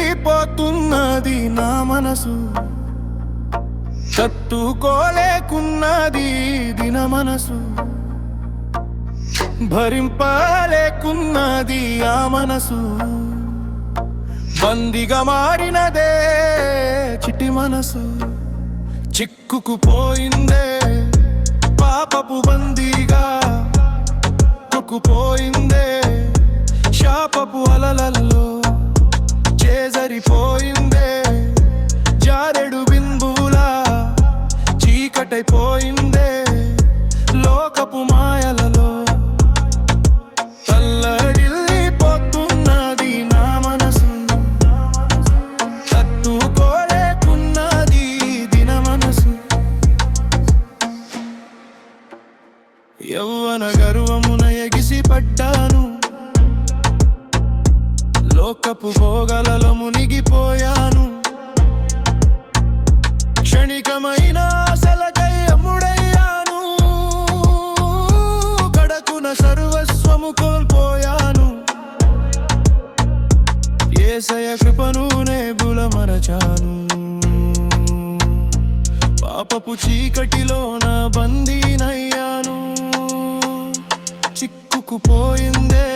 తల్లడిల్లిపోతున్నది నా మనసు, తట్టుకోలేకున్నది దిన మనసు, భరింపలేకున్నది ఆ మనసు. బందిగా మారినదే చిటి మనసు, చిక్కుకుపోయిందే పాపపు బందీగా, కొక్కుపోయిందే శాపపు అలలల్లో, చేజరిపోయిందే జారెడు బిందువులా, చీకటైపోయిందే లోకపు మాయలలో. తల్లడిల్లిపోతున్నది నా మనసు, తట్టుకోలేకున్నది దిన మనసు. యవ్వన గర్వమున ఎగిసి పడ్డాను, లోకపు భోగలలో మునిగిపోయాను. క్షణికమైన ఆశలకై అమ్ముడయ్యాను, కడకున సర్వస్వము కోల్పోయాను. యేసయ్య కృపను నే బులమరచాను, పాపపు చీకటిలోన బందీనయ్యాను. చిక్కుకుపోయిందే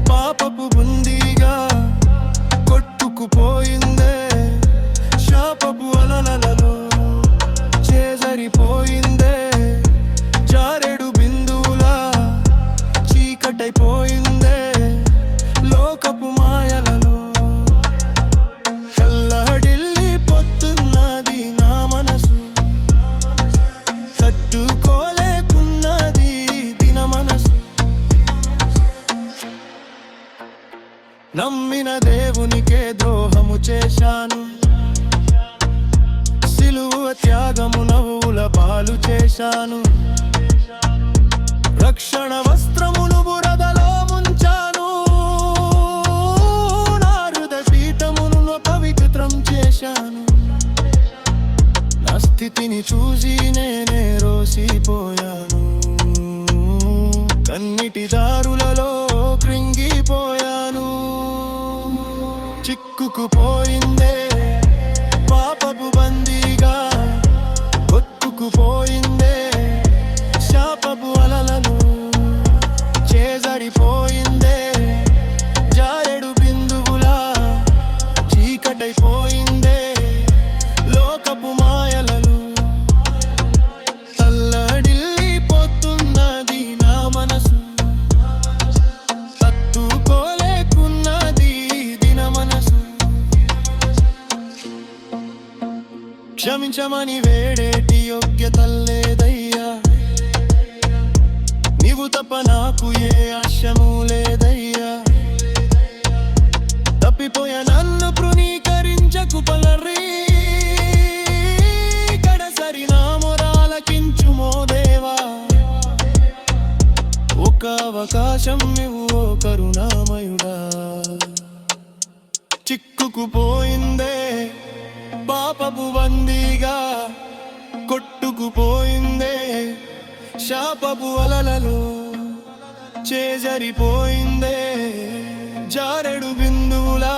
పాపపు బందీగా, కొట్టుకుపోయిందే శాపపు అలలలో, చేజరిపోయిందే జారెడు బిందువులా, చీకటైపోయిందే లోకపు మాయలలో. తల్లడిల్లిపోతున్నది నా మనసు, తట్టుకోలేకున్నది దిన మనసు. నమ్మిన దేవునికే ద్రోహము చేశాను, సిలువ త్యాగము నవ్వుల పాలు చేశాను. రక్షణ వస్త్రములు బురదలో ముంచాను, నా హృదయ పీఠమును పవిత్రం చేశాను. నా స్థితిని చూసి నేనే రోసిపోయాను, కన్నిటి దారులలో కృంగిపోయాను. చిక్కుకుపోయిందే పాపపు బందీగా, కొట్టుకుపోయిందే శాపపు అలలను, చేజడిపోయిందే జారెడు బిందువులా, చీకటైపోయిందే లోకపు మాయలలో. తల్లడిల్లిపోతున్నది నా మనసు, తట్టుకోలేకున్నది దిన మనసు. క్షమించమని వేడేటి యోగ్యత లేదయ్యా, నీవు తప్ప నాకు ఏ ఆశము లేదయ్యా. తప్పిపోయా నన్ను తృణీకరించకు పలరీ, కడసరి నా మొరాలకించుమో దేవా. ఒక అవకాశం ఇవ్వు కరుణామయుడా. చిక్కుకుపోయిందే పాపపు బందీగా, కొట్టుకుపోయిందే శాపపు అలలలో, చేజరిపోయిందే జారెడు బిందువులా,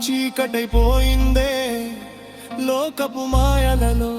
చీకటైపోయిందే లోకపు మాయలలో.